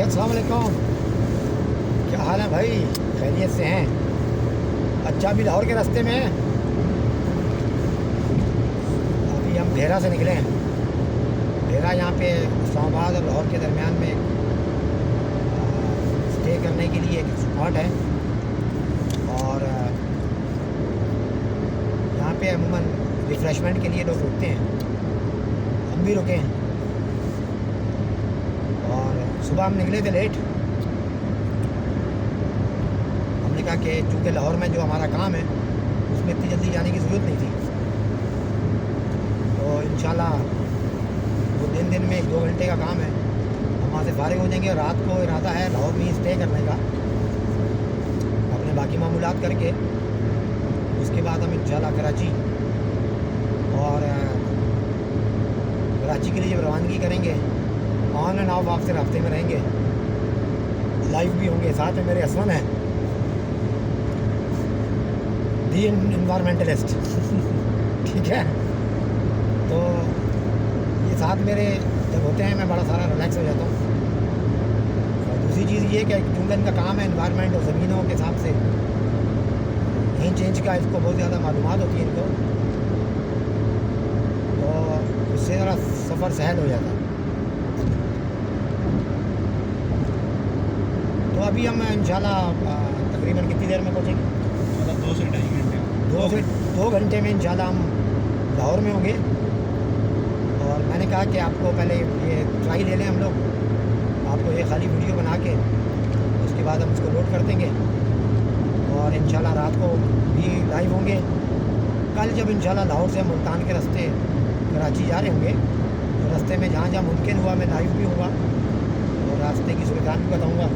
अस्सलाम वालेकुम। क्या हाल है भाई? खैरियत से हैं? अच्छा, अभी लाहौर के रास्ते में हैं। अभी हम भेरा से निकले हैं। भेरा यहाँ पे इस्लामाबाद और लाहौर के दरमियान में स्टे करने के लिए एक स्पॉट है। और यहाँ पे अमूमन रिफ़्रेशमेंट के लिए लोग रुकते हैं, हम भी रुके हैं। और सुबह हम निकले थे लेट। हमने कहा कि चूँकि लाहौर में जो हमारा काम है उसमें इतनी जल्दी जाने की ज़रूरत नहीं थी, तो इंशाल्लाह वो दिन में 1-2 घंटे का काम है, हम वहाँ से फारिग हो जाएंगे। और रात को इरादा है लाहौर में ही स्टे करने का, अपने बाकी मामूलात करके उसके बाद हम इंशाल्लाह कराची के लिए जब रवानगी करेंगे, ऑन एंड ऑफ आपसे रास्ते में रहेंगे, लाइव भी होंगे। साथ में मेरे हस्बैंड हैं, दी इन्वायरमेंटलिस्ट ठीक है। तो ये साथ मेरे जब होते हैं मैं बड़ा सारा रिलैक्स हो जाता हूँ। और दूसरी चीज़ ये कि चूँकि इनका काम है इन्वायरमेंट और ज़मीनों के हिसाब से इंच इंच का इसको बहुत ज़्यादा मालूमात होती है इनको, तो उससे ज़रा सफ़र सहल हो जाता है। तो अभी हम इंशाल्लाह तकरीबन कितनी देर में पहुँचेंगे? मतलब 2 से 2.5 घंटे। 2 घंटे में इंशाल्लाह हम लाहौर में होंगे। और मैंने कहा कि आपको पहले ये ट्राई ले लें हम लोग, आपको ये खाली वीडियो बना के उसके बाद हम उसको लोड कर देंगे। और इंशाल्लाह रात को भी लाइव होंगे। कल जब इंशाल्लाह लाहौर से मुल्तान के रास्ते कराची जा रहे होंगे, तो रास्ते में जहाँ जहाँ मुमकिन हुआ मैं लाइव भी होगा और रास्ते की सूरत भी बताऊँगा।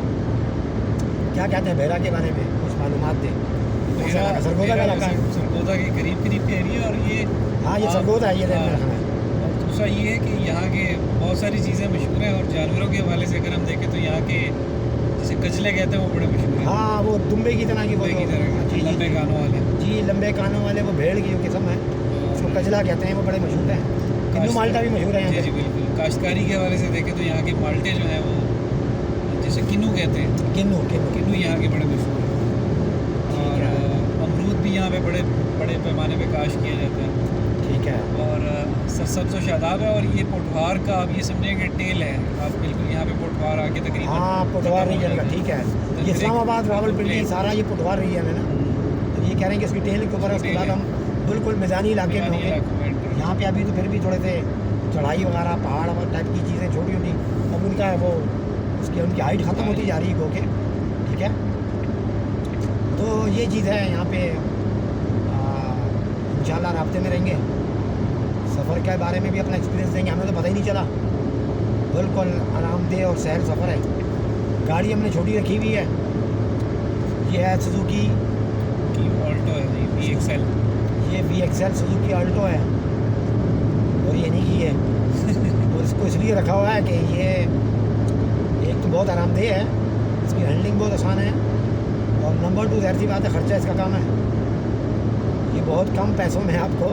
क्या कहते हैं भेरा के बारे में कुछ मालूमात दें। सरगोदा का इलाका है, सरगोदा के करीब के एरिया। और ये हाँ ये सरगोदा है, ये और दूसरा ये है कि यहाँ के बहुत सारी चीज़ें मशहूर हैं। और जानवरों के हवाले से अगर हम देखें तो यहाँ के जैसे कजले कहते हैं वो बड़े मशहूर हैं। हाँ वो दुम्बे की तरह की वो जी, लंबे कानों वाले। जी लंबे कानों वाले वो भेड़ की जो किस्म है उसको कजला कहते हैं, वो बड़े मशहूर हैं। किन्नू माल्टा भी मशहूर है यहाँ जी जी बिल्कुल। काश्तकारी के हवाले से देखें तो यहाँ के माल्टे जो हैं वो जैसे किन्नू कहते हैं, किन्नू यहाँ के बड़े मशहूर हैं। और अमरूद भी यहाँ पे बड़े पैमाने पे काश किया जाता है। ठीक है। और सरसब्ज़ और शादाब है। और ये पोटवार का आप ये समझेंगे टेल है। आप बिल्कुल यहाँ पे पोटवार आके तकरीबन, हाँ पोटवार रीजन का, ठीक है। ये इस्लामाबाद रावलपिंडी सारा ये पोटवार रीजन है ना, तो ये कह रहे हैं कि इसकी टेल के ऊपर उसके बाद हम बिल्कुल मैदानी इलाके में होंगे। यहाँ पे अभी तो फिर भी थोड़े से चढ़ाई वगैरह पहाड़ टाइप की चीज़ें छोटी छोटी, अब उनका वो उनकी हाइट ख़त्म होती जा रही है गो के, ठीक है। तो ये चीज़ है यहाँ पे। इंशाल्लाह राब्ते में रहेंगे, सफ़र के बारे में भी अपना एक्सपीरियंस देंगे। हमें तो पता ही नहीं चला, बिल्कुल आरामदेह और सहल सफ़र है। गाड़ी हमने छोटी रखी हुई है, ये है सुजुकी की ऑल्टो है जी, VXL। ये VXL सुजुकी ऑल्टो है और ये नहीं की है और इसको इसलिए रखा हुआ है कि ये एक तो बहुत आरामदेह है, इसकी हैंडलिंग बहुत आसान है, और नंबर 2 ज़ाहिर सी बात है ख़र्चा इसका कम है। ये बहुत कम पैसों में आपको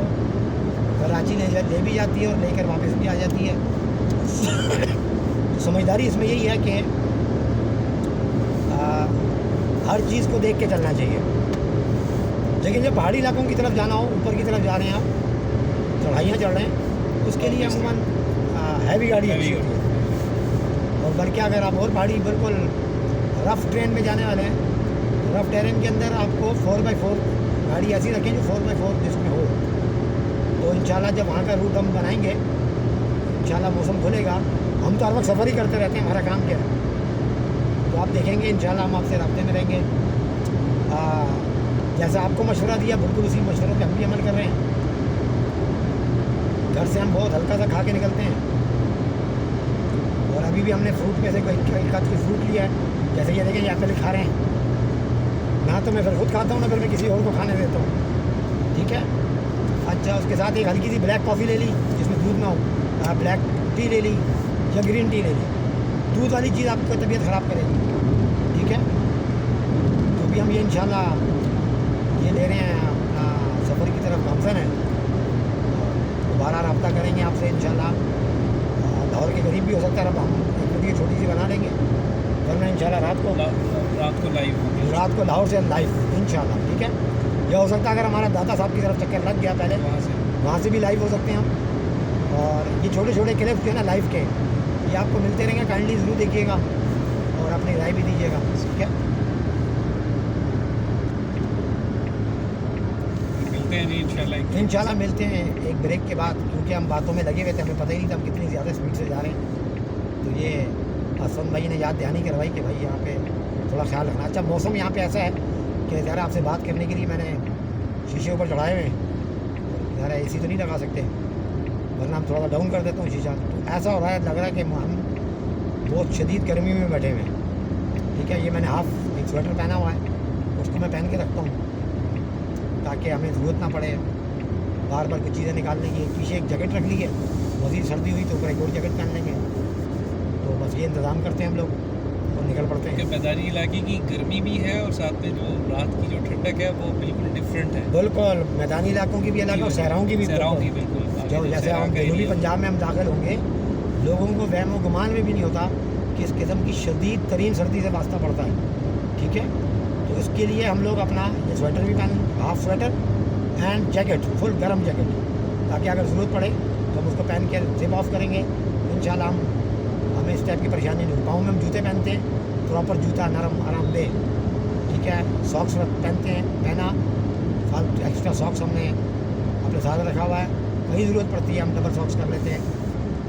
कराची ले भी जाती है और लेकर वापस भी आ जाती है। समझदारी इसमें यही है कि हर चीज़ को देख के चलना चाहिए। लेकिन जब पहाड़ी इलाकों की तरफ जाना हो, ऊपर की तरफ जा रहे हैं आप, चढ़ाइयाँ चढ़ रहे हैं, उसके लिए अमूमन हैवी गाड़ी अच्छी होती है। और बल्कि अगर आप और पहाड़ी बिल्कुल रफ़ ट्रेन में जाने वाले हैं, रफ़ टेरेन के अंदर आपको 4x4 गाड़ी ऐसी रखें जो 4x4 जिसमें हो। तो इंशाल्लाह जब वहाँ का रूट हम बनाएंगे, इंशाल्लाह मौसम खुलेगा। हम तो हर वक्त सफ़र ही करते रहते हैं, हमारा काम क्या है। तो आप देखेंगे इंशाल्लाह हम आपसे राब्ते में रहेंगे। जैसा आपको मशवरा दिया बिल्कुल उसी मशवरों पे हम भी अमल कर रहे हैं। घर से हम बहुत हल्का सा खा के निकलते हैं, और अभी भी हमने फ्रूट में से कोई कद की फ्रूट लिया है। जैसे ये देखें, ये एप्पल खा रहे हैं ना, तो मैं फिर खुद खाता हूँ ना फिर मैं किसी और को खाने देता हूँ, ठीक है। अच्छा, उसके साथ एक हल्की सी ब्लैक कॉफ़ी ले ली जिसमें दूध ना हो, ब्लैक टी ले ली या ग्रीन टी ले ली। दूध वाली चीज़ आपको तबीयत ख़राब करेगी, ठीक है। तो अभी हम ये इंशाल्लाह ये ले रहे हैं अपना सफ़र की तरफ गामसन है। दोबारा रब्ता करेंगे आपसे इंशाल्लाह। लाहौर के करीब भी हो सकता है, अब हम एक वीडियो छोटी सी बना लेंगे इंशाल्लाह रात को लाइव होंगे रात को लाहौर से लाइव इंशाल्लाह, ठीक है। यह हो सकता है अगर हमारा दादा साहब की तरफ चक्कर लग गया पहले, वहाँ से भी लाइव हो सकते हैं हम। और ये छोटे छोटे क्लिप्स जो है ना लाइव के, ये आपको मिलते रहेंगे, काइंडली ज़रूर देखिएगा और अपनी राय भी दीजिएगा, ठीक है। मिलते हैं जी इंशाल्लाह मिलते हैं एक ब्रेक के बाद, क्योंकि हम बातों में लगे हुए थे, हमें पता ही नहीं था हम कितनी ज़्यादा स्पीड से जा रहे हैं। तो ये असम भाई ने याद दहानी करवाई कि भाई यहाँ पे थोड़ा ख्याल रखना। अच्छा, मौसम यहाँ पे ऐसा है कि ज़रा आपसे बात करने के लिए मैंने शीशे ऊपर चढ़ाए हुए हैं, ज़रा AC तो नहीं लगा सकते, वरना हम थोड़ा डाउन कर देता हूँ शीशा। तो ऐसा हो रहा है, लग रहा है कि हम बहुत शदीद गर्मी में बैठे हुए हैं, ठीक है। ये मैंने हाफ एक स्वेटर पहना हुआ है, उसको मैं पहन के रखता हूँ ताकि हमें ज़रूरत ना पड़े बार बार कुछ चीज़ें निकालने की। पीछे एक जैकेट रख ली है, मज़ीद सर्दी हुई तो ऊपर एक और जैकेट पहन लेंगे। तो बस ये इंतज़ाम करते हैं हम लोग और निकल पड़ते हैं। मैदानी इलाके की गर्मी भी है और साथ में जो रात की जो ठंडक है वो बिल्कुल डिफरेंट है। बिल्कुल, मैदानी इलाकों की भी अलग है और सहराओं की भी बिल्कुल। जो जैसे हम जनूबी पंजाब में हम दाखिल होंगे, लोगों को वहम व गुमान में भी नहीं होता कि इस किस्म की शदीद तरीन सर्दी से वास्ता पड़ता है, ठीक है। तो इसके लिए हम लोग अपना ये स्वेटर भी पहन, half sweater and jacket, full गर्म जैकेट, ताकि अगर ज़रूरत पड़े तो हम उसको पहन के जिप ऑफ करेंगे इंशाल्लाह। हमें इस टाइप की परेशानी नहीं। पाँव में हम जूते पहनते हैं, प्रॉपर जूता, नरम आरामदेह, ठीक है। सॉक्स पहनते हैं, पहना, फालतू एक्स्ट्रा सॉक्स हमने अपने साथ रखा हुआ है, कहीं ज़रूरत पड़ती है हम डबल सॉक्स कर लेते हैं।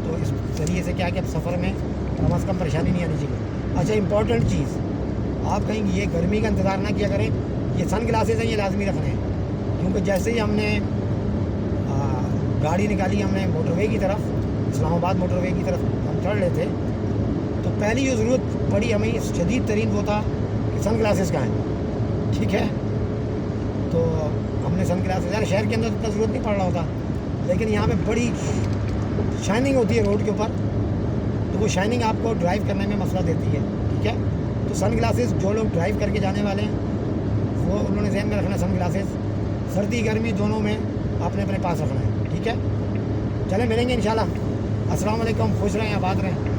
तो इस जरिए से क्या है कि अब सफ़र में कम अज़ कम परेशानी नहीं आनी चाहिए। अच्छा, इंपॉर्टेंट चीज़, आप कहीं ये गर्मी का इंतज़ार ना किया करें, ये सन ग्लासेस हैं, ये लाजमी रखने हैं, क्योंकि जैसे ही हमने गाड़ी निकाली, हमने मोटरवे की तरफ, इस्लामाबाद मोटरवे की तरफ हम चढ़ रहे थे, तो पहली जो ज़रूरत पड़ी हमें शदीद तरीन वो था कि सन ग्लासेस का है, ठीक है। तो हमने सन ग्लासेस, यार शहर के अंदर इतना ज़रूरत नहीं पड़ रहा होता, लेकिन यहाँ पे बड़ी शाइनिंग होती है रोड के ऊपर, तो वो शाइनिंग आपको ड्राइव करने में मसला देती है, ठीक है। तो सन ग्लासेस जो लोग ड्राइव करके जाने वाले हैं वो उन्होंने ज़हन में रखना, सन ग्लासेस सर्दी गर्मी दोनों में अपने अपने पास रखना है, ठीक है। चलें मिलेंगे इंशाल्लाह। अस्सलाम वालेकुम, खुश रहें, आबाद रहें।